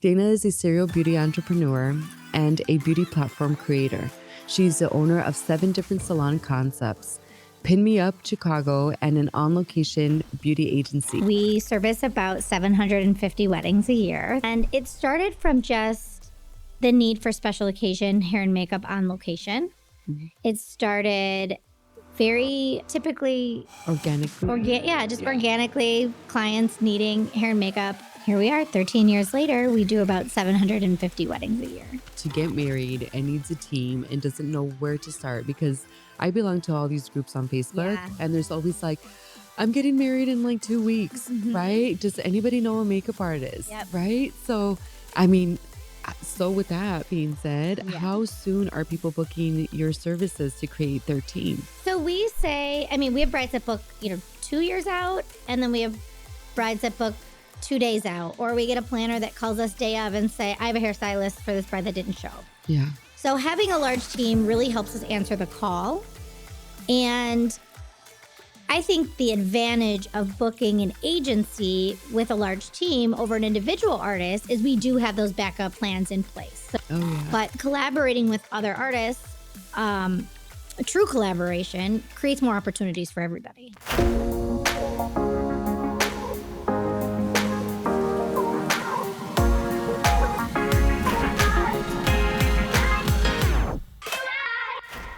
Dana is a serial beauty entrepreneur and a beauty platform creator. She's the owner of 7 different salon concepts, Pin Me Up Chicago, and an on-location beauty agency. We service about 750 weddings a year, and it started from just the need for special occasion hair and makeup on location. Mm-hmm. It started very typically organically. Organically, clients needing hair and makeup. Here we are 13 years later, we do about 750 weddings a year. To get married and needs a team and doesn't know where to start, because I belong to all these groups on Facebook, and there's always like, I'm getting married in like 2 weeks, right? Does anybody know a makeup artist, right? So, I mean, so with that being said, how soon are people booking your services to create their team? So we say, we have brides that book, 2 years out, and then we have brides that book 2 days out, or we get a planner that calls us day of and say, I have a hairstylist for this bride that didn't show. Yeah. So having a large team really helps us answer the call. And I think the advantage of booking an agency with a large team over an individual artist is we do have those backup plans in place. But collaborating with other artists, true collaboration creates more opportunities for everybody.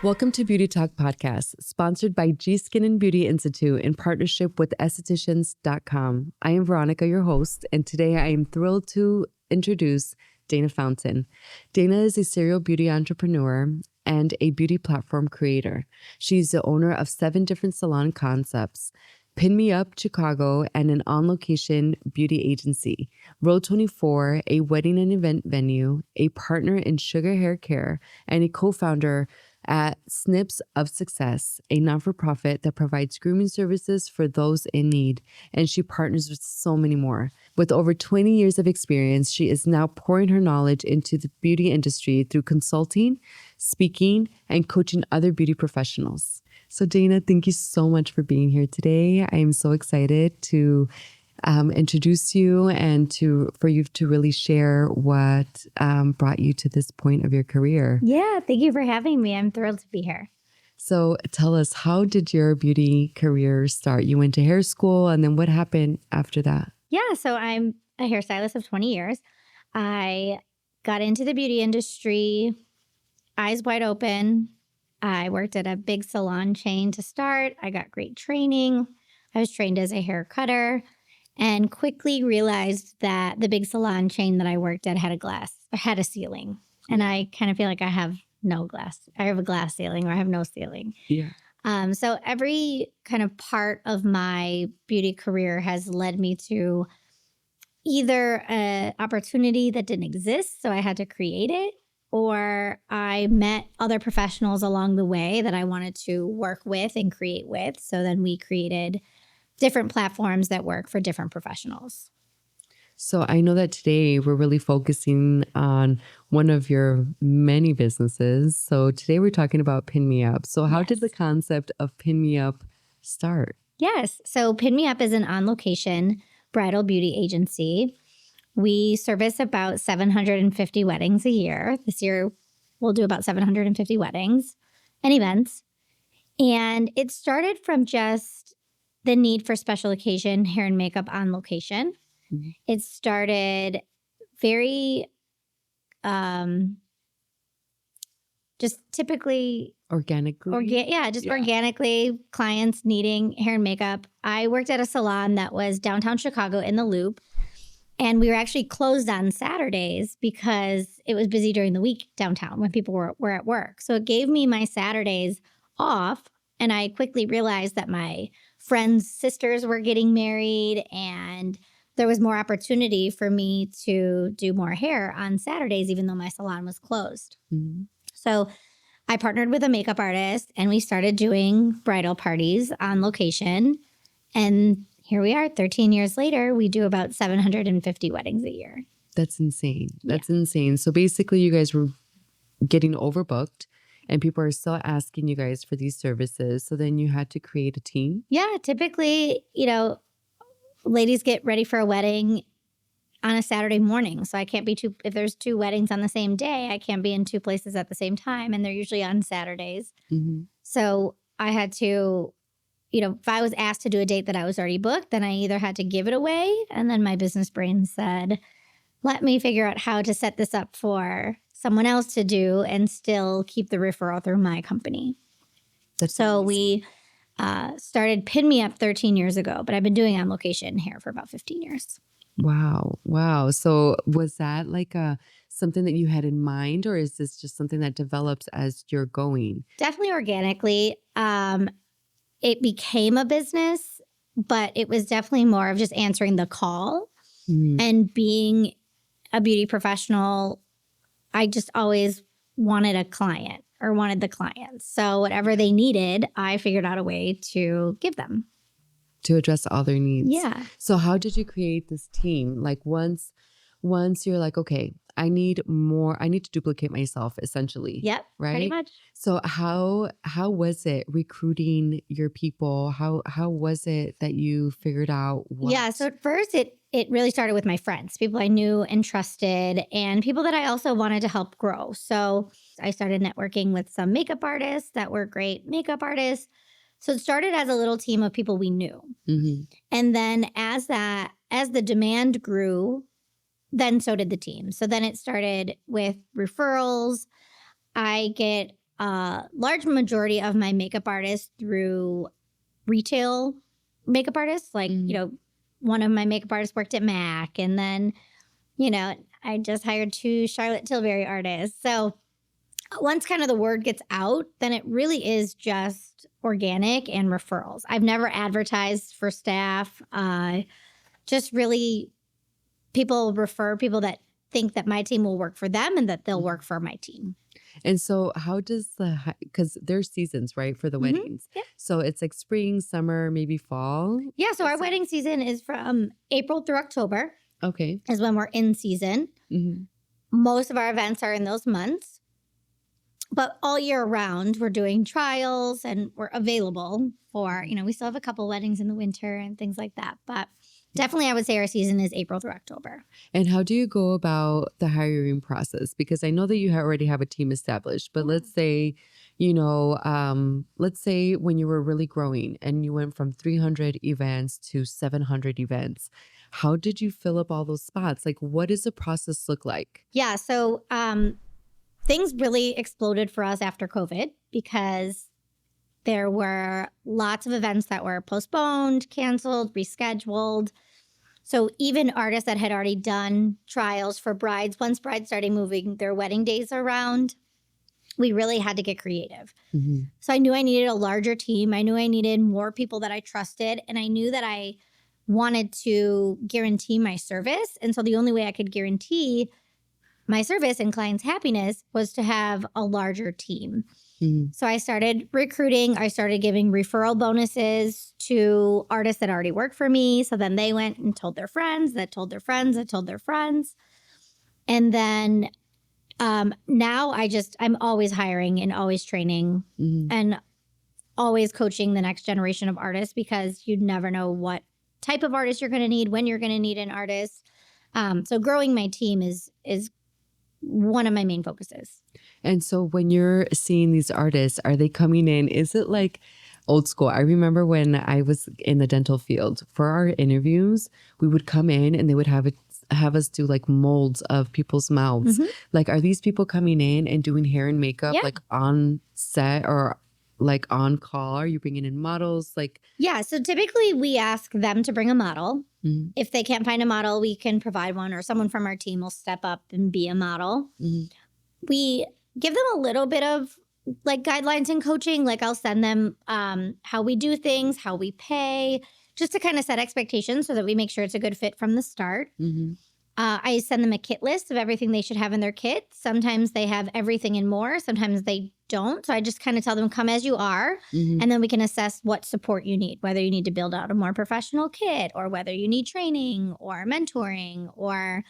Welcome to Beauty Talk Podcast, sponsored by G Skin and Beauty Institute in partnership with estheticians.com. I am Veronica, your host, and today I am thrilled to introduce Dana Fountain. Dana is a serial beauty entrepreneur and a beauty platform creator. She's the owner of 7 different salon concepts, Pin Me Up Chicago, and an on-location beauty agency, Road 24, a wedding and event venue, a partner in Sugar Hair Care, and a co-founder at Snips of Success, a non-for-profit that provides grooming services for those in need. And she partners with so many more. With over 20 years of experience, she is now pouring her knowledge into the beauty industry through consulting, speaking, and coaching other beauty professionals. So Dana, thank you so much for being here today. I am so excited to introduce you and for you to really share what brought you to this point of your career. Yeah, thank you for having me. I'm thrilled to be here. So tell us, how did your beauty career start? You went to hair school, and then what happened after that? Yeah, so I'm a hairstylist of 20 years. I got into the beauty industry, eyes wide open. I worked at a big salon chain to start. I got great training. I was trained as a hair cutter, and quickly realized that the big salon chain that I worked at had a ceiling. And I kind of feel like I have no glass. I have a glass ceiling, or I have no ceiling. Yeah. So every kind of part of my beauty career has led me to either an opportunity that didn't exist, so I had to create it, or I met other professionals along the way that I wanted to work with and create with. So then we created different platforms that work for different professionals. So I know that today we're really focusing on one of your many businesses. So today we're talking about Pin Me Up. So how did the concept of Pin Me Up start? Yes. So Pin Me Up is an on-location bridal beauty agency. We service about 750 weddings a year. This year we'll do about 750 weddings and events. And it started from just the need for special occasion hair and makeup on location. Mm-hmm. It started very just typically organically. Organically, clients needing hair and makeup. I worked at a salon that was downtown Chicago in the Loop, and we were actually closed on Saturdays because it was busy during the week downtown when people were at work. So it gave me my Saturdays off, and I quickly realized that my friends' sisters were getting married, and there was more opportunity for me to do more hair on Saturdays, even though my salon was closed. Mm-hmm. So I partnered with a makeup artist, and we started doing bridal parties on location. And here we are 13 years later, we do about 750 weddings a year. That's insane. That's insane. So basically you guys were getting overbooked, and people are still asking you guys for these services. So then you had to create a team? Yeah, typically, ladies get ready for a wedding. on a Saturday morning. So I can't be if there's 2 weddings on the same day, I can't be in 2 places at the same time. And they're usually on Saturdays. Mm-hmm. So I had to, if I was asked to do a date that I was already booked, then I either had to give it away. And then my business brain said, let me figure out how to set this up for someone else to do and still keep the referral through my company. So we started Pin Me Up 13 years ago, but I've been doing On Location hair for about 15 years. Wow. So was that like something that you had in mind, or is this just something that develops as you're going? Definitely organically. It became a business, but it was definitely more of just answering the call and being a beauty professional. I just always wanted a client or wanted the clients. So whatever they needed, I figured out a way to give them. To address all their needs. Yeah. So how did you create this team? Like once you're like, okay, I need to duplicate myself essentially. Yep. Right. Pretty much. So how was it recruiting your people? How was it that you figured out what? Yeah. So at first it really started with my friends, people I knew and trusted, and people that I also wanted to help grow. So I started networking with some makeup artists that were great makeup artists. So it started as a little team of people we knew. Mm-hmm. And then as the demand grew, then so did the team. So then it started with referrals. I get a large majority of my makeup artists through retail makeup artists. Like, one of my makeup artists worked at MAC. And then, I just hired 2 Charlotte Tilbury artists. So once kind of the word gets out, then it really is just organic and referrals. I've never advertised for staff. Just really people refer people that think that my team will work for them and that they'll work for my team. And so how does because there's seasons, right, for the weddings. Yeah. So it's like spring, summer, maybe fall. Yeah. So our wedding season is from April through October. Okay. Is when we're in season. Mm-hmm. Most of our events are in those months. But all year round, we're doing trials and we're available for, we still have a couple weddings in the winter and things like that. But definitely I would say our season is April through October. And how do you go about the hiring process? Because I know that you already have a team established, but let's say, let's say when you were really growing and you went from 300 events to 700 events, how did you fill up all those spots? Like, what does the process look like? Yeah. So, things really exploded for us after COVID because there were lots of events that were postponed, canceled, rescheduled. So even artists that had already done trials for brides, once brides started moving their wedding days around, we really had to get creative. Mm-hmm. So I knew I needed a larger team. I knew I needed more people that I trusted. And I knew that I wanted to guarantee my service. And so the only way I could guarantee my service and clients' happiness was to have a larger team. Mm-hmm. So I started recruiting. I started giving referral bonuses to artists that already worked for me. So then they went and told their friends, that told their friends, that told their friends. And then now I'm always hiring and always training and always coaching the next generation of artists because you never know what type of artist you're going to need, when you're going to need an artist. So growing my team is one of my main focuses. And so when you're seeing these artists, are they coming in? Is it like old school? I remember when I was in the dental field for our interviews, we would come in and they would have us do like molds of people's mouths. Mm-hmm. Like, are these people coming in and doing hair and makeup like on set or like on call? Are you bringing in models? Yeah. So typically we ask them to bring a model. Mm-hmm. If they can't find a model, we can provide one or someone from our team will step up and be a model. Mm-hmm. We give them a little bit of like guidelines and coaching. Like I'll send them how we do things, how we pay, just to kind of set expectations so that we make sure it's a good fit from the start. Mm-hmm. I send them a kit list of everything they should have in their kit. Sometimes they have everything and more. Sometimes they don't. So I just kind of tell them, come as you are. Mm-hmm. And then we can assess what support you need, whether you need to build out a more professional kit or whether you need training or mentoring or,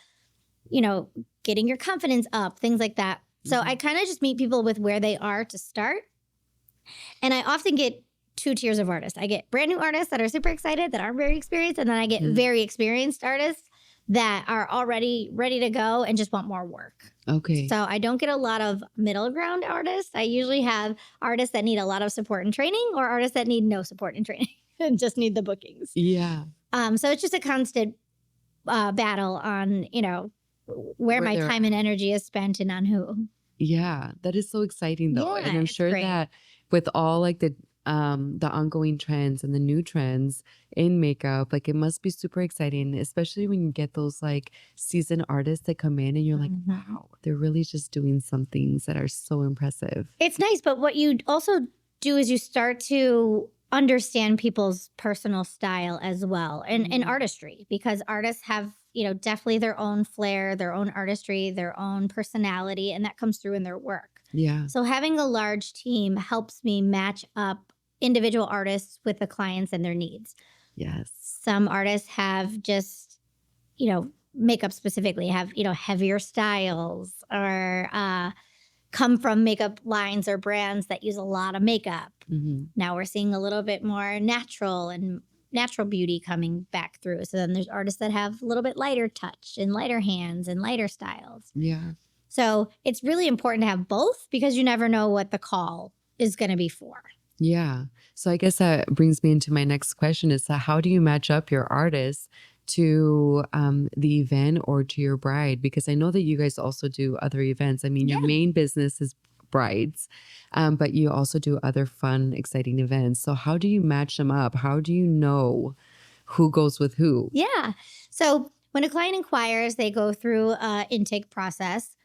getting your confidence up, things like that. So I kind of just meet people with where they are to start. And I often get 2 tiers of artists. I get brand new artists that are super excited, that aren't very experienced. And then I get very experienced artists that are already ready to go and just want more work. Okay. So I don't get a lot of middle ground artists. I usually have artists that need a lot of support and training, or artists that need no support and training and just need the bookings. Yeah. So it's just a constant battle on, where my they're time and energy is spent and on who. Yeah, that is so exciting though. Yeah, And I'm it's sure great. that with all like the ongoing trends and the new trends in makeup, like it must be super exciting, especially when you get those like seasoned artists that come in and you're like, Mhm. wow, they're really just doing some things that are so impressive. It's nice, but what you also do is you start to understand people's personal style as well, and artistry, because artists have, definitely their own flair, their own artistry, their own personality, and that comes through in their work. Yeah. So having a large team helps me match up individual artists with the clients and their needs. Yes. Some artists have just, makeup specifically have, heavier styles, or come from makeup lines or brands that use a lot of makeup. hmm Now we're seeing a little bit more natural and natural beauty coming back through. So then there's artists that have a little bit lighter touch and lighter hands and lighter styles. Yeah. So it's really important to have both, because you never know what the call is going to be for. Yeah. So I guess that brings me into my next question is that how do you match up your artists to the event or to your bride? Because I know that you guys also do other events. I mean, your Yeah. main business is brides, but you also do other fun, exciting events. So how do you match them up? How do you know who goes with who? Yeah. So when a client inquires, they go through an intake process.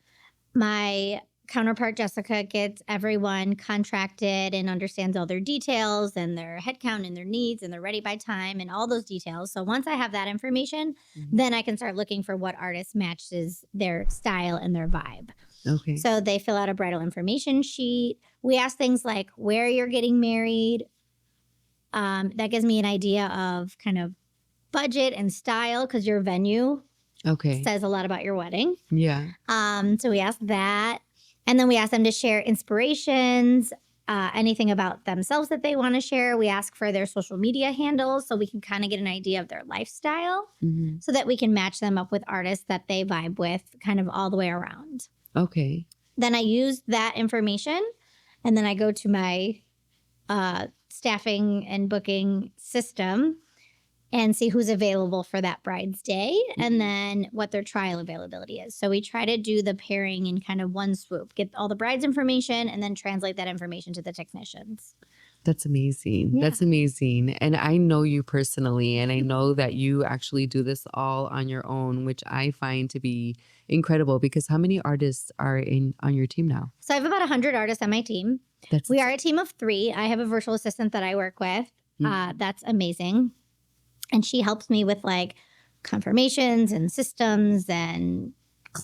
My counterpart, Jessica, gets everyone contracted and understands all their details and their headcount and their needs, and they're ready by time and all those details. So once I have that information, then I can start looking for what artist matches their style and their vibe. Okay. So they fill out a bridal information sheet. We ask things like where you're getting married. That gives me an idea of kind of budget and style, because your venue Okay. says a lot about your wedding. Yeah. So we ask that. And then we ask them to share inspirations, anything about themselves that they want to share. We ask for their social media handles so we can kind of get an idea of their lifestyle, hmm so that we can match them up with artists that they vibe with kind of all the way around. Okay. Then I use that information, and then I go to my staffing and booking system and see who's available for that bride's day, and then what their trial availability is. So we try to do the pairing in kind of one swoop, get all the bride's information, and then translate that information to the technicians. That's amazing. Yeah. That's amazing. And I know you personally, and I know that you actually do this all on your own, which I find to be incredible, because how many artists are on your team now? So I have about 100 artists on my team. We are a team of 3. I have a virtual assistant that I work with. That's amazing. And she helps me with like confirmations and systems and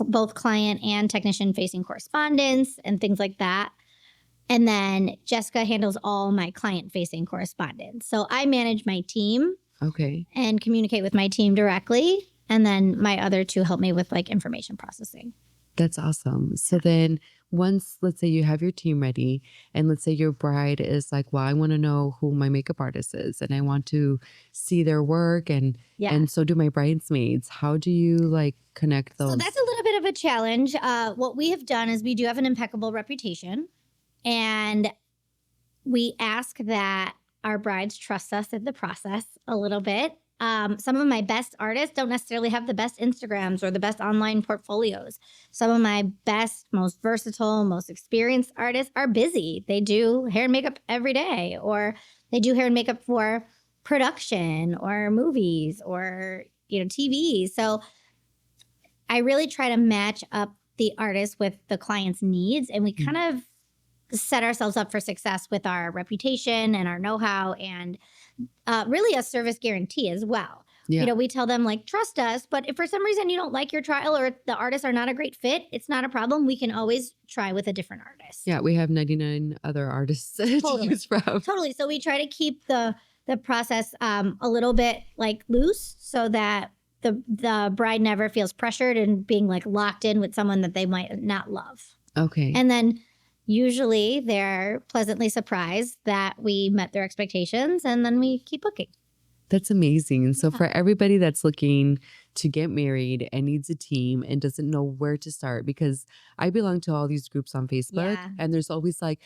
both client and technician facing correspondence and things like that. And then Jessica handles all my client facing correspondence. So I manage my team Okay. and communicate with my team directly. And then my other 2 help me with like information processing. That's awesome. So then once, let's say you have your team ready, and let's say your bride is like, well, I want to know who my makeup artist is and I want to see their work, and so do my bridesmaids. How do you like connect those? So that's a little bit of a challenge. What we have done is we do have an impeccable reputation, and we ask that our brides trust us in the process a little bit. Some of my best artists don't necessarily have the best Instagrams or the best online portfolios. Some of my best, most versatile, most experienced artists are busy. They do hair and makeup every day, or they do hair and makeup for production or movies or, TV. So I really try to match up the artist with the client's needs, and we kind of set ourselves up for success with our reputation and our know-how, and really a service guarantee as well. Yeah. We tell them like, trust us, but if for some reason you don't like your trial or the artists are not a great fit, it's not a problem. We can always try with a different artist. Yeah, we have 99 other artists to choose from. Totally. So we try to keep the process a little bit like loose, so that the bride never feels pressured and being like locked in with someone that they might not love. Okay. And then usually they're pleasantly surprised that we met their expectations, and then we keep booking. That's amazing. So for everybody that's looking to get married and needs a team and doesn't know where to start, because I belong to all these groups on Facebook Yeah. and there's always like,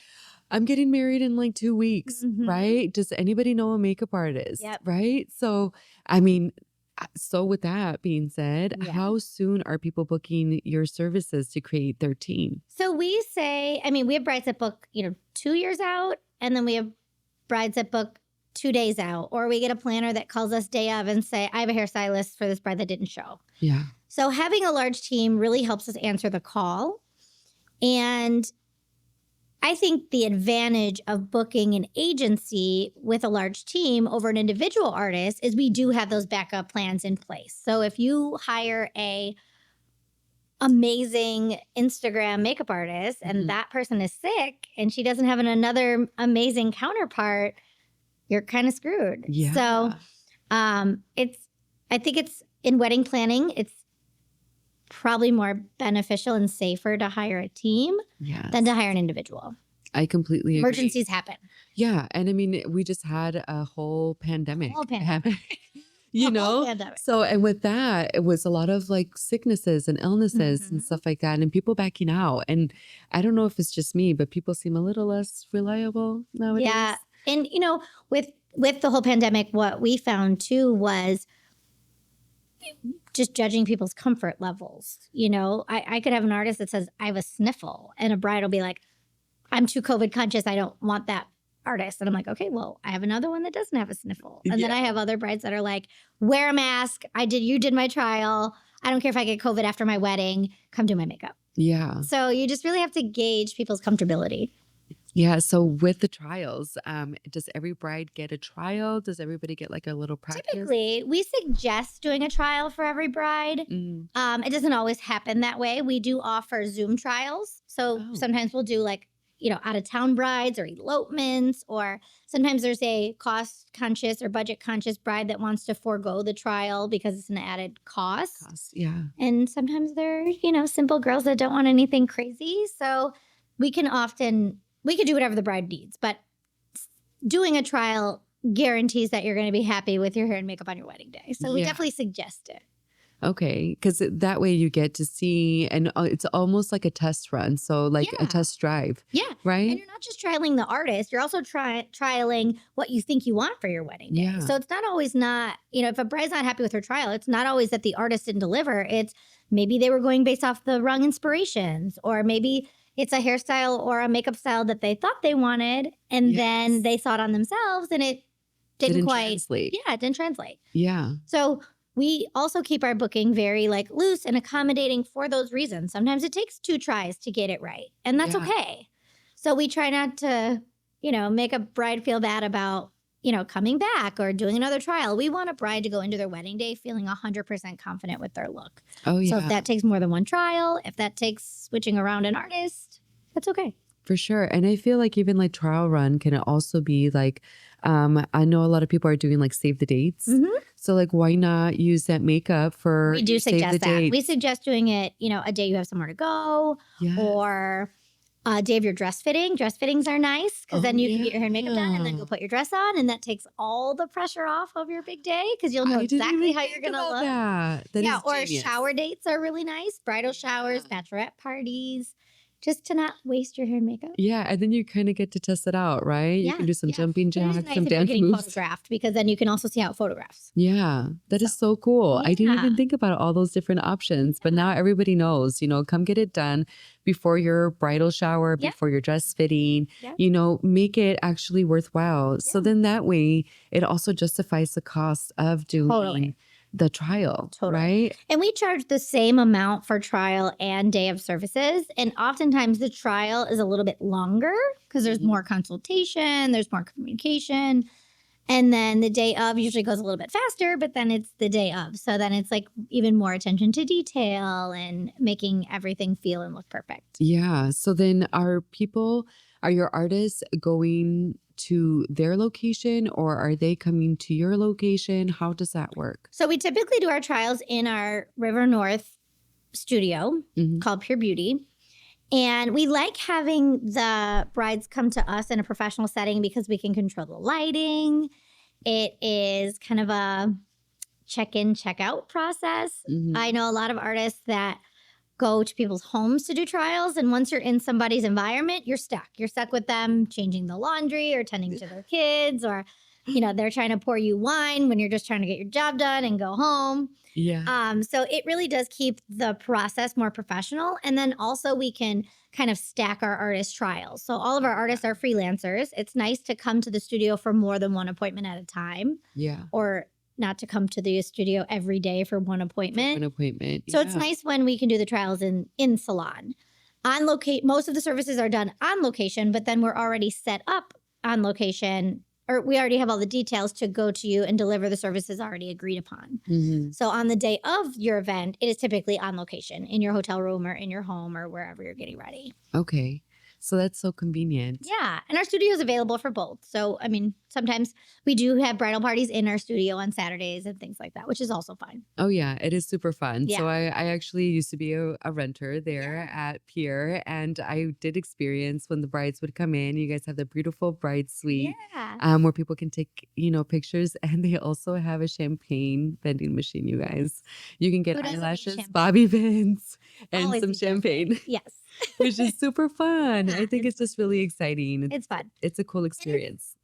I'm getting married in like 2 weeks, right? Does anybody know a makeup artist? Yep. Right? So, I mean, so with that being said, Yeah. how soon are people booking your services to create their team? So we say, I mean, we have brides that book, 2 years out, and then we have brides that book 2 days out, or we get a planner that calls us day of and say, I have a hairstylist for this bride that didn't show. Yeah. So having a large team really helps us answer the call. And I think the advantage of booking an agency with a large team over an individual artist is we do have those backup plans in place. So if you hire a amazing Instagram makeup artist and that person is sick and she doesn't have another amazing counterpart, you're kind of screwed. Yeah. So I think it's in wedding planning, it's probably more beneficial and safer to hire a team than to hire an individual. I completely agree. Emergencies happen. Yeah. And I mean, we just had a whole pandemic. You know? Pandemic. So, and with that, it was a lot of like sicknesses and illnesses and stuff like that, and people backing out. And I don't know if it's just me, but people seem a little less reliable nowadays. Yeah. And, with the whole pandemic, what we found too was just judging people's comfort levels. I could have an artist that says, I have a sniffle, and a bride will be like, I'm too COVID conscious. I don't want that artist. And I'm like, okay, well, I have another one that doesn't have a sniffle. And then I have other brides that are like, wear a mask. You did my trial. I don't care if I get COVID after my wedding. Come do my makeup. Yeah. So you just really have to gauge people's comfortability. Yeah. So with the trials, does every bride get a trial? Does everybody get like a little practice? Typically, we suggest doing a trial for every bride. It doesn't always happen that way. We do offer Zoom trials. So sometimes we'll do like, out of town brides or elopements, or sometimes there's a cost conscious or budget conscious bride that wants to forego the trial because it's an added cost. Yeah. And sometimes they're, simple girls that don't want anything crazy. So we could do whatever the bride needs, but doing a trial guarantees that you're going to be happy with your hair and makeup on your wedding day. So we definitely suggest it. Okay, because that way you get to see, and it's almost like a test run. So like a test drive. Yeah. Right? And you're not just trialing the artist, you're also trialing what you think you want for your wedding day. Yeah. So it's not always if a bride's not happy with her trial, it's not always that the artist didn't deliver. It's maybe they were going based off the wrong inspirations, or maybe it's a hairstyle or a makeup style that they thought they wanted, and then they saw it on themselves and it didn't quite translate. Yeah, it didn't translate. Yeah. So we also keep our booking very loose and accommodating for those reasons. Sometimes it takes 2 tries to get it right, and that's okay. So we try not to, make a bride feel bad about, coming back or doing another trial. We want a bride to go into their wedding day feeling 100% confident with their look. Oh, yeah. So if that takes more than one trial, if that takes switching around an artist, that's okay. For sure. And I feel like even like trial run can also be like, I know a lot of people are doing like save the dates. So like, why not use that makeup for We do save the suggest that. dates? We suggest doing it, a day you have somewhere to go, or a day of your dress fitting. Dress fittings are nice because then you can get your hair and makeup done and then go put your dress on, and that takes all the pressure off of your big day because you'll know exactly how you're going to look. That or is genius. shower dates are really nice. Bridal showers, bachelorette parties. Just to not waste your hair and makeup. Yeah, and then you kind of get to test it out, right? You can do some jumping jacks, some dance moves. Photographed because then you can also see how it photographs. Yeah, that is so cool. I didn't even think about all those different options, but now everybody knows, come get it done before your bridal shower, before your dress fitting, make it actually worthwhile. So then that way it also justifies the cost of doing the trial, right? And we charge the same amount for trial and day of services. And oftentimes the trial is a little bit longer because there's more consultation, there's more communication. And then the day of usually goes a little bit faster, but then it's the day of. So then it's like even more attention to detail and making everything feel and look perfect. Yeah. So then are your artists going to their location, or are they coming to your location? How does that work? So we typically do our trials in our River North studio called Pure Beauty. And we like having the brides come to us in a professional setting because we can control the lighting. It is kind of a check-in, check-out process. Mhm. I know a lot of artists that go to people's homes to do trials. And once you're in somebody's environment, you're stuck. You're stuck with them changing the laundry or tending to their kids, or, they're trying to pour you wine when you're just trying to get your job done and go home. Yeah. So it really does keep the process more professional. And then also we can kind of stack our artist trials. So all of our artists are freelancers. It's nice to come to the studio for more than one appointment at a time, Yeah. or not to come to the studio every day for one appointment. An appointment. So it's nice when we can do the trials in salon. Most of the services are done on location, but then we're already set up on location, or we already have all the details to go to you and deliver the services already agreed upon. Mhm. So on the day of your event, it is typically on location in your hotel room or in your home or wherever you're getting ready. Okay. So that's so convenient. Yeah. And our studio is available for both. So, sometimes we do have bridal parties in our studio on Saturdays and things like that, which is also fun. Oh yeah, it is super fun. Yeah. So I actually used to be a renter there at Pier, and I did experience when the brides would come in. You guys have the beautiful bride suite, Yeah. where people can take pictures, and they also have a champagne vending machine. You guys, you can get Who doesn't need eyelashes, champagne? bobby pins, and Always some need champagne. champagne, Yes. which is super fun. Yeah, I think it's just really exciting. It's fun. It's a cool experience.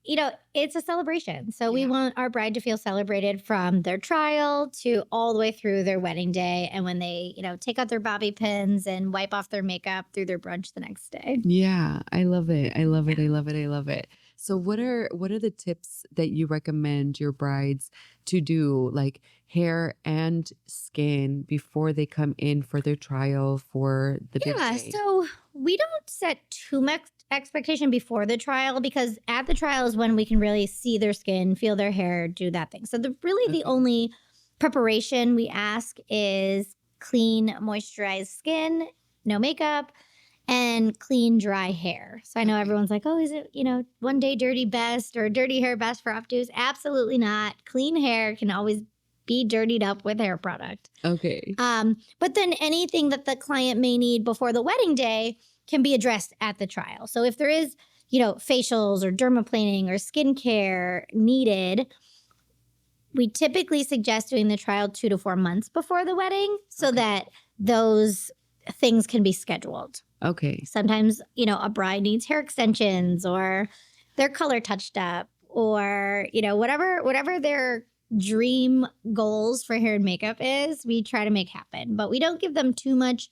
It's a celebration. So we Yeah. want our bride to feel celebrated from their trial to all the way through their wedding day. And when they, take out their bobby pins and wipe off their makeup through their brunch the next day. Yeah, I love it. I love it. I love it. I love it. So what are the tips that you recommend your brides to do, like hair and skin, before they come in for their trial for the big Yeah. day? So we don't set too much expectation before the trial, because at the trial is when we can really see their skin, feel their hair, do that thing. So the Okay. only preparation we ask is clean, moisturized skin, no makeup, and clean, dry hair. So I know Okay. everyone's like, oh, is it, one day dirty best or dirty hair best for updos? Absolutely not. Clean hair can always be dirtied up with hair product. Okay. But then anything that the client may need before the wedding day can be addressed at the trial. So if there is, facials or dermaplaning or skincare needed, we typically suggest doing the trial 2 to 4 months before the wedding so Okay. that those things can be scheduled. Okay. Sometimes, a bride needs hair extensions or their color touched up, or, whatever their dream goals for hair and makeup is, we try to make happen. But we don't give them too much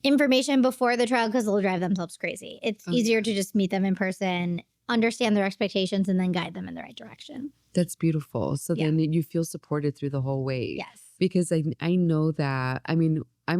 information before the trial because they'll drive themselves crazy. It's Oh, easier yeah. to just meet them in person, understand their expectations, and then guide them in the right direction. That's beautiful. So Yeah. then you feel supported through the whole way. Yes. Because I know that, I'm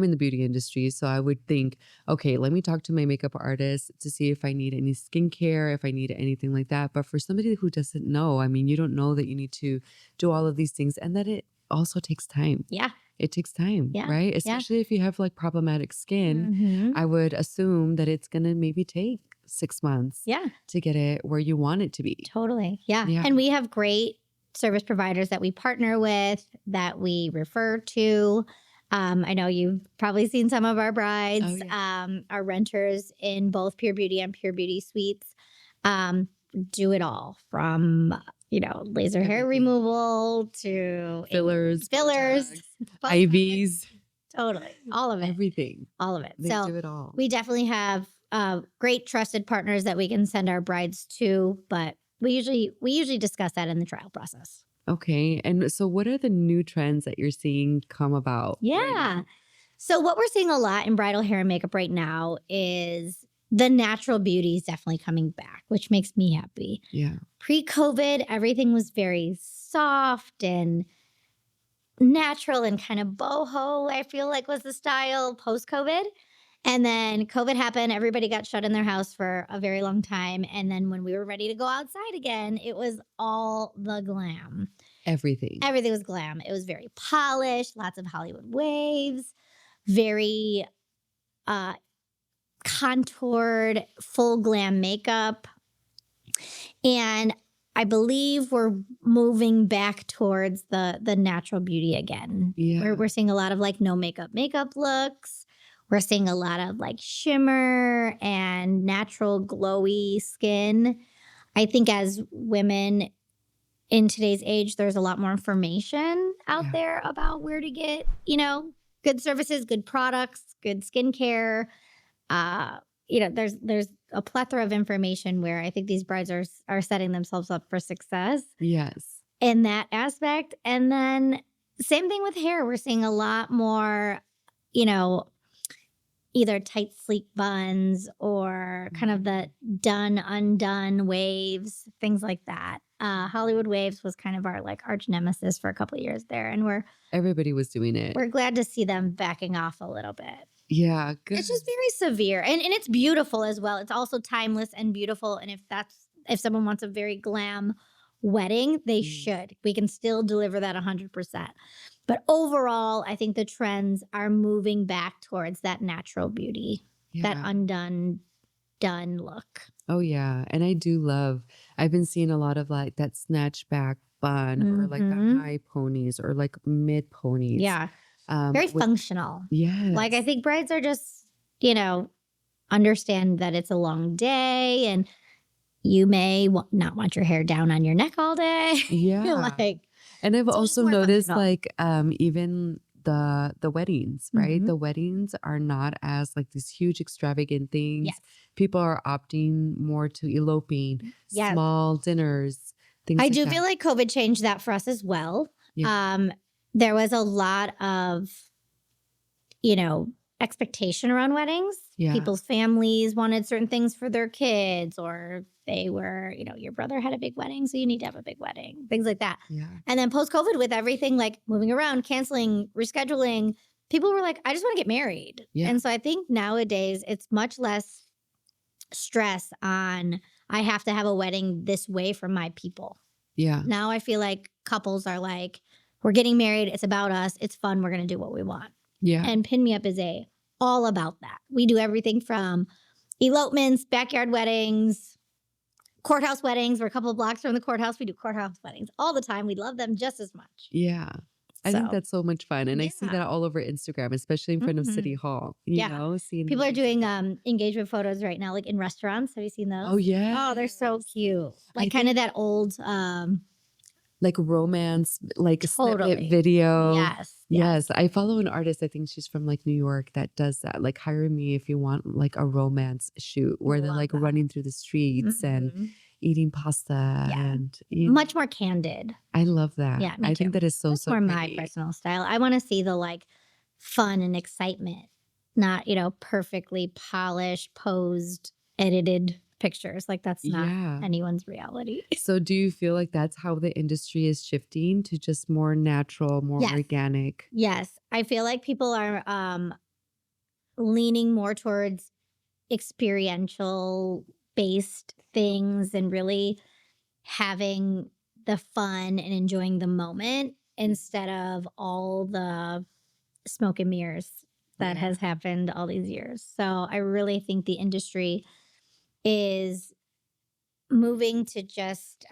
in the beauty industry, so I would think, okay, let me talk to my makeup artist to see if I need any skincare, if I need anything like that. But for somebody who doesn't know, you don't know that you need to do all of these things, and that it also takes time. Yeah. It takes time, Yeah. right? Yeah. Especially if you have like problematic skin. Mhm. I would assume that it's going to maybe take 6 months Yeah. to get it where you want it to be. Totally. Yeah. Yeah. And we have great service providers that we partner with, that we refer to. I know you've probably seen some of our brides, Oh, yeah. our renters in both Pure Beauty and Pure Beauty Suites. Do it all from, laser hair Everything. removal to Fillers, Botox, IVs, totally. All of it. everything. All of it. They So do it all. we definitely have great trusted partners that we can send our brides to, but we usually discuss that in the trial process. Okay. And so what are the new trends that you're seeing come about? Yeah. right now? So what we're seeing a lot in bridal hair and makeup right now is the natural beauty is definitely coming back, which makes me happy. Yeah. Pre-COVID, everything was very soft and natural and kind of boho, I feel like was the style post-COVID. And then COVID happened. Everybody got shut in their house for a very long time. And then when we were ready to go outside again, it was all the glam. Everything. Everything was glam. It was very polished, lots of Hollywood waves, very contoured, full glam makeup. And I believe we're moving back towards the natural beauty again. Yeah. We're seeing a lot of like no makeup looks. We're seeing a lot of like shimmer and natural glowy skin. I think as women in today's age, there's a lot more information out Yeah. there about where to get, good services, good products, good skincare. Uh, there's a plethora of information where I think these brides are setting themselves up for success Yes. in that aspect. And then same thing with hair. We're seeing a lot more, you know, either tight, sleek buns or kind of the done, undone waves, things like that. Hollywood waves was kind of our like arch nemesis for a couple of years there. And Everybody was doing it. we're glad to see them backing off a little bit. Yeah. Good. It's just very severe. And it's beautiful as well. It's also timeless and beautiful. And if someone wants a very glam wedding, they should. We can still deliver that 100%. But overall, I think the trends are moving back towards that natural beauty, that Yeah. undone, done look. Oh yeah. And I've been seeing a lot of like that snatchback bun or like the Mhm. high ponies or like mid ponies. Yeah. Very with functional. yes. Like I think brides are just, understand that it's a long day and you may not want your hair down on your neck all day. Yeah. Like, And I've so just also more noticed functional. like even the weddings, right? Mhm. The weddings are not as like these huge extravagant things. Yes. People are opting more to eloping, Yes. small dinners, things I like do that. feel like COVID changed that for us as well. Yeah. There was a lot of, expectation around weddings. Yeah. People's families wanted certain things for their kids, or they were, your brother had a big wedding, so you need to have a big wedding, things like that. Yeah. And then post COVID, with everything like moving around, canceling, rescheduling, people were like, I just want to get married. Yeah. And so I think nowadays it's much less stress on, I have to have a wedding this way for my people. Yeah. Now I feel like couples are like, we're getting married. It's about us. It's fun. We're going to do what we want. Yeah. And Pin Me Up is all about that. We do everything from elopements, backyard weddings, courthouse weddings. We're a couple of blocks from the courthouse. We do courthouse weddings all the time. We love them just as much. Yeah. I think So, that's so much fun. And I see yeah. that all over Instagram, especially in front of City Mhm. Hall. Yeah. Seeing People are things like doing that. engagement photos right now, like in restaurants. Have you seen those? Oh yeah. Oh, they're so cute. I Like kind of think that old like romance, like snippet totally. video. Yes. Yes. I follow an artist, I think she's from like New York, that does that. Like hire me if you want like a romance shoot where they're Love like that. running through the streets and Mhm. eating pasta Yeah. and Much more candid. I love that. Yeah, me I too. think that is so That's so more my pretty. personal style. I want to see the like fun and excitement, not, perfectly polished, posed, edited pictures. Like that's not Yeah. anyone's reality. So do you feel like that's how the industry is shifting to just more natural, more Yes. organic? Yes. I feel like people are leaning more towards experiential based things and really having the fun and enjoying the moment instead of all the smoke and mirrors that Yeah. has happened all these years. So I really think the industry is moving to just,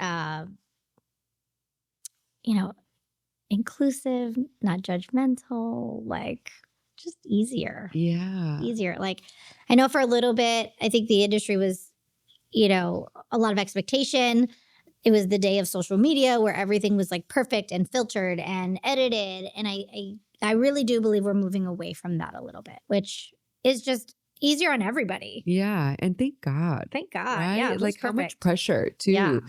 inclusive, not judgmental, like just easier. Yeah. Easier. Like I know for a little bit, I think the industry was, a lot of expectation. It was the day of social media where everything was like perfect and filtered and edited. And I really do believe we're moving away from that a little bit, which is just easier on everybody. Yeah. And thank God. Thank God. Right? Yeah. it Like looks how much perfect. pressure too. Yeah.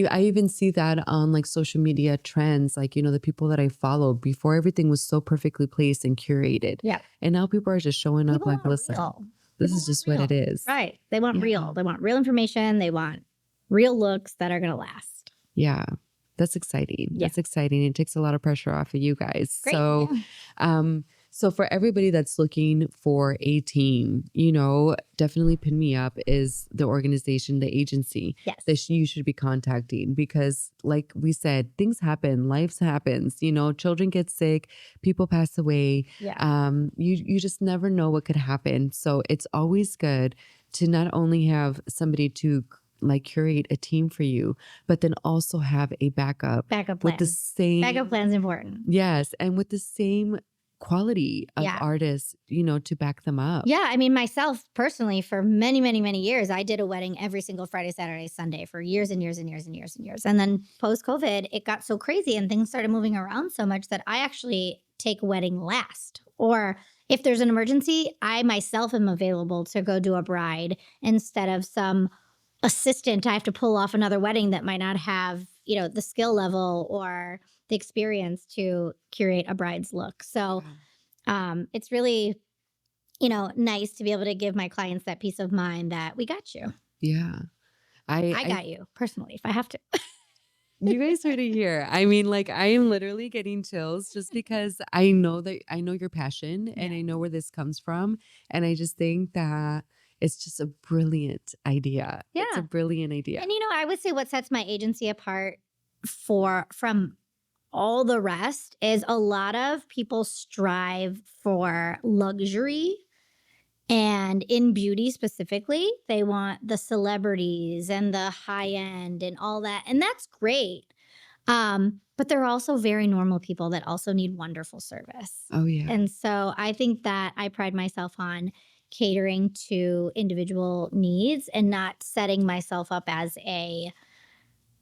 I even see that on like social media trends, like, the people that I follow before everything was so perfectly placed and curated. Yeah. And now people are just showing up People like, want listen, real. this People is just want what it real. is. Right. They want Yeah. real. They want real information. They want real looks that are going to last. Yeah. That's exciting. Yeah. That's exciting. It takes a lot of pressure off of you guys. Great. So, Yeah. so for everybody that's looking for a team, definitely Pin Me Up is the organization, the agency Yes. that you should be contacting because like we said, things happen, life happens, children get sick, people pass away. Yeah. You just never know what could happen. So it's always good to not only have somebody to like curate a team for you, but then also have a backup Backup plan. with the same Backup plan's important. Yes, and with the same quality of Yeah. artists, you know, to back them up. Yeah. I mean, myself personally, for many, many, many years, I did a wedding every single Friday, Saturday, Sunday for years and years and years and years and years. And then post COVID, it got so crazy and things started moving around so much that I actually take a wedding last. Or if there's an emergency, I myself am available to go do a bride instead of some assistant. I have to pull off another wedding that might not have, you know, the skill level or the experience to curate a bride's look. So it's really, you know, nice to be able to give my clients that peace of mind that we got you. Yeah. I got you personally if I have to. You guys heard it here. I mean, like, I am literally getting chills just because I know your passion and I know where this comes from. And I just think that it's just a brilliant idea. Yeah. It's a brilliant idea. And, you know, I would say what sets my agency apart from all the rest is a lot of people strive for luxury. And in beauty specifically, they want the celebrities and the high end and all that. And that's great. But they're also very normal people that also need wonderful service. Oh, yeah. And so I think that I pride myself on catering to individual needs and not setting myself up as a,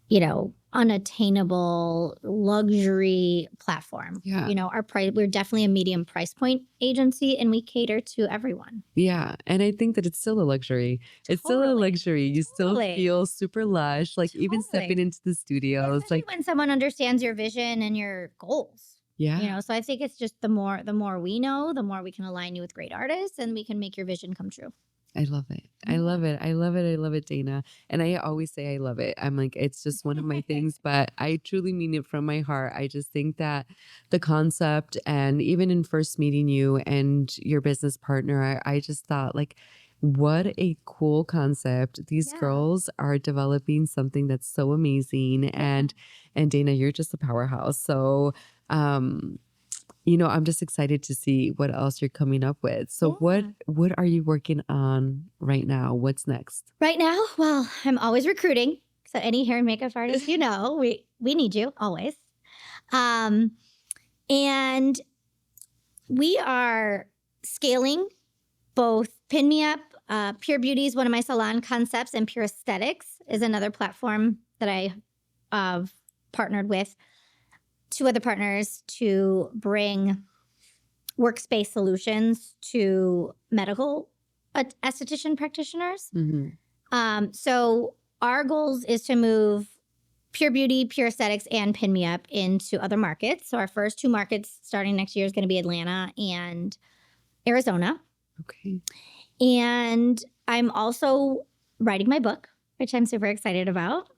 you know, unattainable luxury platform. Yeah. You know, we're definitely a medium price point agency and we cater to everyone. Yeah. And I think that it's still a luxury. It's still a Totally. luxury. You still Totally. feel super lush, like even stepping Totally. into the studio. It's Especially like, when someone understands your vision and your goals. yeah. You know, so I think it's just the more we know, the more we can align you with great artists and we can make your vision come true. I love it. I love it. I love it. I love it, Dana. And I always say I love it. I'm like, it's just one of my things, but I truly mean it from my heart. I just think that the concept, and even in first meeting you and your business partner, I just thought, like, what a cool concept. These Yeah. girls are developing something that's so amazing. And Dana, you're just a powerhouse. So, you know, I'm just excited to see what else you're coming up with. So Yeah. what are you working on right now? What's next? Right now, well, I'm always recruiting. So any hair and makeup artist, you know, we need you always. And we are scaling both Pin Me Up, Pure Beauty is one of my salon concepts, and Pure Aesthetics is another platform that I partnered with 2 other partners to bring workspace solutions to medical esthetician practitioners. Mm-hmm. So our goals is to move Pure Beauty, Pure Aesthetics, and Pin Me Up into other markets. So our first 2 markets starting next year is going to be Atlanta and Arizona. Okay. And I'm also writing my book, which I'm super excited about,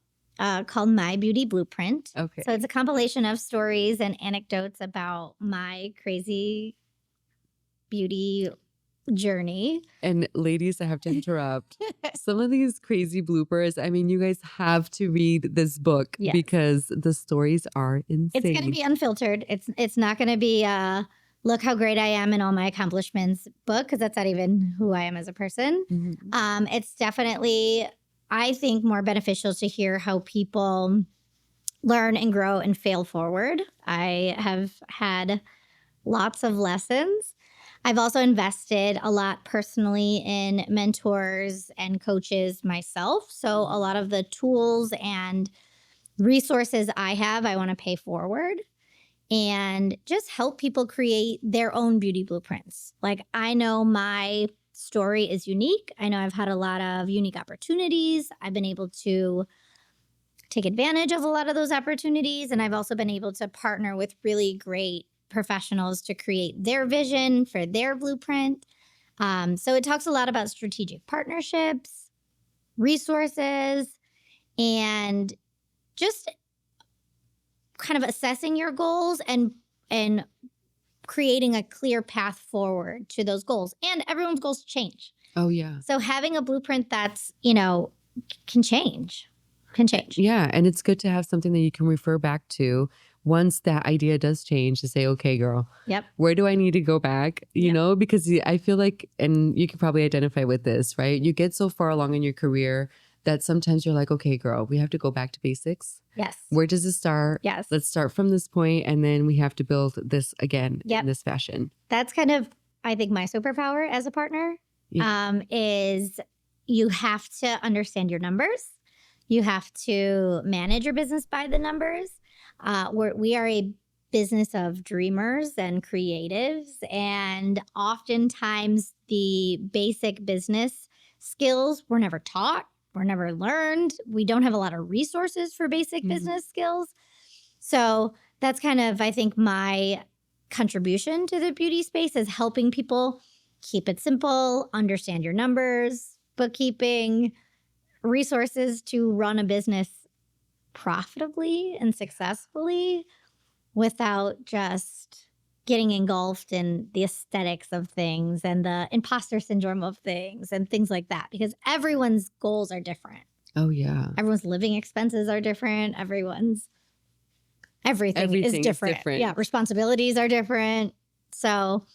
called My Beauty Blueprint. Okay. So it's a compilation of stories and anecdotes about my crazy beauty journey. And ladies, I have to interrupt. Some of these crazy bloopers, I mean, you guys have to read this book Yes. because the stories are insane. It's going to be unfiltered. It's not going to be look how great I am and all my accomplishments book, because that's not even who I am as a person. Mhm. It's definitely, I think, more beneficial to hear how people learn and grow and fail forward. I have had lots of lessons. I've also invested a lot personally in mentors and coaches myself. So a lot of the tools and resources I have, I want to pay forward and just help people create their own beauty blueprints. Like, I know my story is unique. I know I've had a lot of unique opportunities. I've been able to take advantage of a lot of those opportunities. And I've also been able to partner with really great professionals to create their vision for their blueprint. So it talks a lot about strategic partnerships, resources, and just kind of assessing your goals and creating a clear path forward to those goals. And everyone's goals change. Oh, yeah. So having a blueprint that's, you know, can change. Yeah. And it's good to have something that you can refer back to once that idea does change, to say, okay, girl, Yep. where do I need to go back? You know, because I feel like, and you can probably identify with this, right? You get so far along in your career that sometimes you're like, okay, girl, we have to go back to basics. Yes. Where does it start? Yes. Let's start from this point, and then we have to build this again Yep. in this fashion. That's kind of, I think, my superpower as a partner. Is you have to understand your numbers. You have to manage your business by the numbers. We are a business of dreamers and creatives, and oftentimes the basic business skills were never taught, were never learned. We don't have a lot of resources for basic business skills. So that's kind of, I think, my contribution to the beauty space is helping people keep it simple, understand your numbers, bookkeeping, resources to run a business profitably and successfully without just getting engulfed in the aesthetics of things and the imposter syndrome of things and things like that, because everyone's goals are different. Oh, yeah. Everyone's living expenses are different. Everything is different. Yeah, responsibilities are different. So,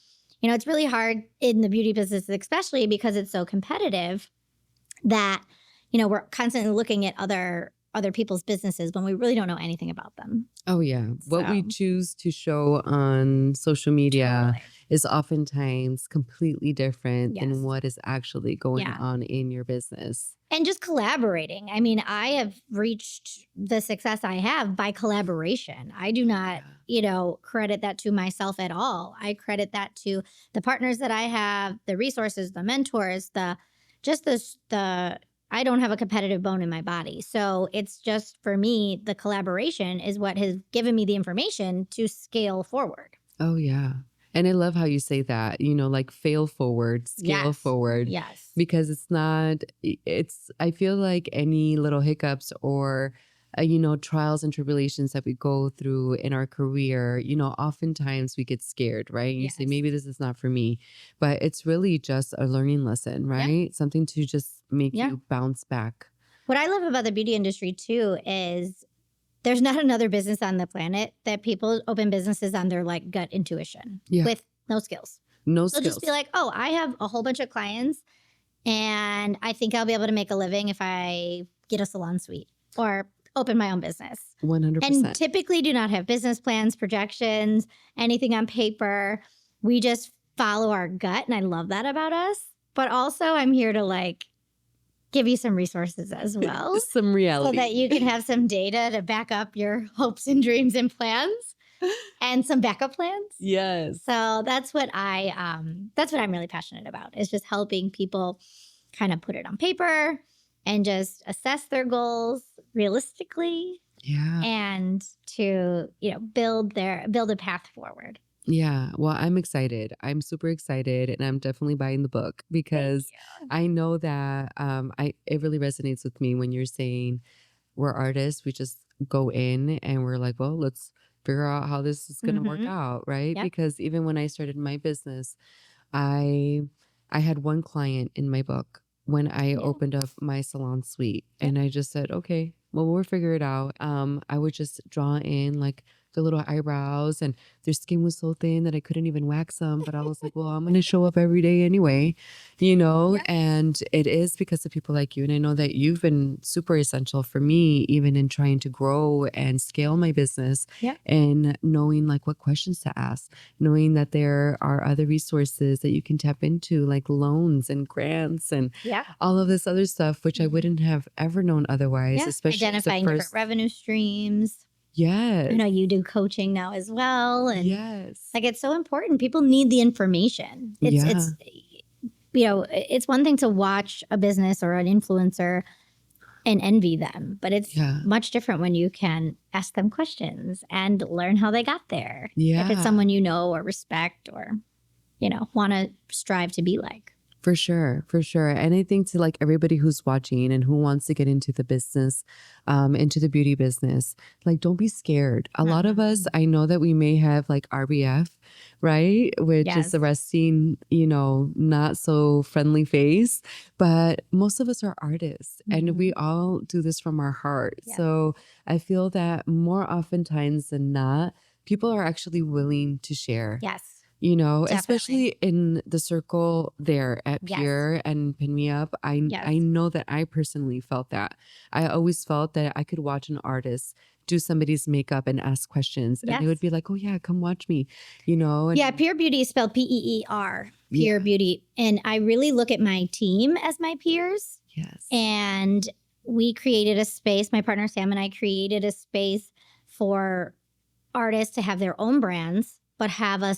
it's really hard in the beauty business, especially because it's so competitive that, we're constantly looking at other people's businesses when we really don't know anything about them. Oh, yeah. What we choose to show on social media is oftentimes completely different than what is actually going on in your business. And just collaborating. I mean, I have reached the success I have by collaboration. I do not, credit that to myself at all. I credit that to the partners that I have, the resources, the mentors, I don't have a competitive bone in my body. So it's just, for me, the collaboration is what has given me the information to scale forward. Oh, yeah. And I love how you say that, like fail forward, scale forward. Yes. Because I feel like any little hiccups or, trials and tribulations that we go through in our career, oftentimes we get scared, right? You say, maybe this is not for me, but it's really just a learning lesson, right? Something to just make you bounce back. What I love about the beauty industry too is there's not another business on the planet that people open businesses on their like gut intuition with no skills. They'll just be like, oh, I have a whole bunch of clients and I think I'll be able to make a living if I get a salon suite or open my own business. 100%. And typically do not have business plans, projections, anything on paper. We just follow our gut. And I love that about us. But also I'm here to give you some resources as well. Some reality. So that you can have some data to back up your hopes and dreams and plans and some backup plans. Yes. So that's what I'm really passionate about, is just helping people kind of put it on paper and just assess their goals realistically. Yeah. And to, build a path forward. Yeah. Well, I'm excited. I'm super excited, and I'm definitely buying the book because I know that it really resonates with me when you're saying we're artists. We just go in and we're like, well, let's figure out how this is going to work out, right? Yep. Because even when I started my business, I had one client in my book when I opened up my salon suite, and I just said, okay, well, we'll figure it out. I would just draw in like the little eyebrows, and their skin was so thin that I couldn't even wax them. But I was like, well, I'm going to show up every day anyway, and it is because of people like you. And I know that you've been super essential for me, even in trying to grow and scale my business and knowing like what questions to ask, knowing that there are other resources that you can tap into, like loans and grants and all of this other stuff, which I wouldn't have ever known otherwise, especially identifying different revenue streams. Yes. I know you do coaching now as well. And yes. it's so important. People need the information. It's one thing to watch a business or an influencer and envy them, but it's much different when you can ask them questions and learn how they got there. Yeah. If it's someone you know or respect or, want to strive to be like. For sure. For sure. And I think to like everybody who's watching and who wants to get into the business, into the beauty business, like, don't be scared. A lot of us, I know that we may have like RBF, right? Which is the resting, not so friendly face, but most of us are artists and we all do this from our heart. So I feel that more oftentimes than not, people are actually willing to share. Yes. especially in the circle there at Yes. Pure and Pin Me Up. I Yes. know that I personally felt that. I always felt that I could watch an artist do somebody's makeup and ask questions, and they would Yes. be like, "Oh yeah, come watch me," And Yeah, Pure Beauty is spelled Peer, Pure Yeah. Beauty. And I really look at my team as my peers. Yes. And we created a space, my partner Sam and I created a space for artists to have their own brands, but have a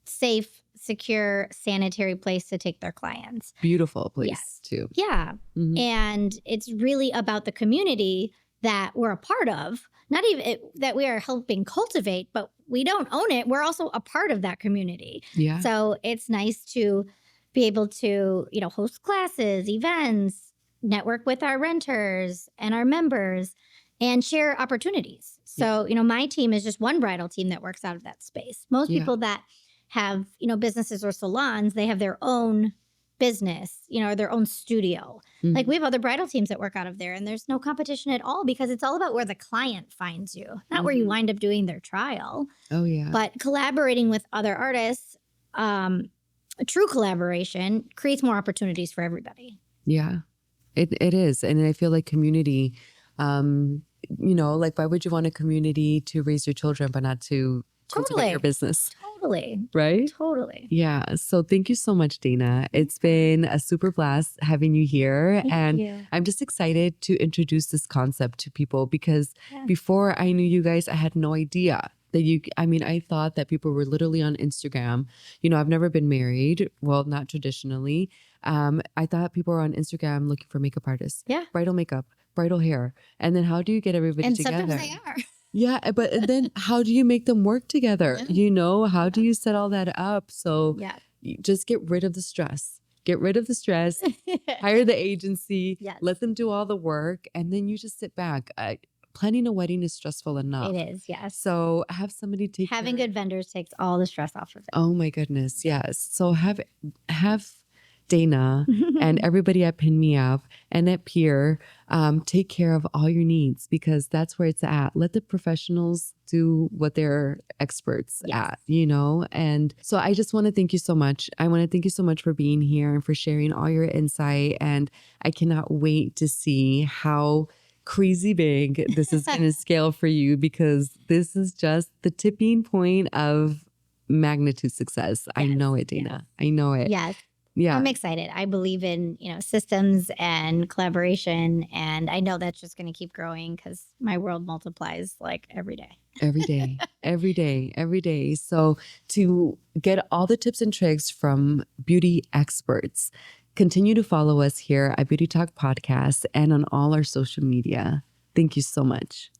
safe, secure, sanitary place to take their clients. Beautiful place Yes. too. Yeah. Mhm. And it's really about the community that we're a part of, not even that we are helping cultivate, but we don't own it. We're also a part of that community. Yeah. So it's nice to be able to, host classes, events, network with our renters and our members, and share opportunities. So, my team is just one bridal team that works out of that space. Most Yeah. people that have, businesses or salons, they have their own business, or their own studio. Mhm. Like we have other bridal teams that work out of there, and there's no competition at all because it's all about where the client finds you, not where you Mhm. wind up doing their trial. Oh yeah. But collaborating with other artists, a true collaboration creates more opportunities for everybody. Yeah, it is. And I feel like community, like why would you want a community to raise your children, but not to cultivate your business? Totally. Right? Totally. Yeah. So thank you so much, Dana. It's been a super blast having you here. Thank you. I'm just excited to introduce this concept to people because Yeah. before I knew you guys, I had no idea that I thought that people were literally on Instagram. I've never been married. Well, not traditionally. I thought people were on Instagram looking for makeup artists. Yeah. Bridal makeup, bridal hair. And then how do you get everybody And together? sometimes they are. Yeah, but then how do you make them work together? Yeah. How do you set all that up? So Yeah. you just get rid of the stress. Get rid of the stress. Hire the agency. Yes. Let them do all the work, and then you just sit back. Planning a wedding is stressful enough. It is, yes. So have somebody take Having good vendors takes all the stress off of it. Oh my goodness, yes. So have Dana and everybody at Pin Me Up and at Peer take care of all your needs because that's where it's at. Let the professionals do what they're experts at, And so I just want to thank you so much. I want to thank you so much for being here and for sharing all your insight. And I cannot wait to see how crazy big this is going to scale for you because this is just the tipping point of magnitude success. Yes, I know it, Dana. Yes. I know it. Yes. Yeah. I'm excited. I believe in, systems and collaboration. And I know that's just going to keep growing because my world multiplies like every day. Every day, every day, every day. So to get all the tips and tricks from beauty experts, continue to follow us here at Beauty Talk Podcast and on all our social media. Thank you so much.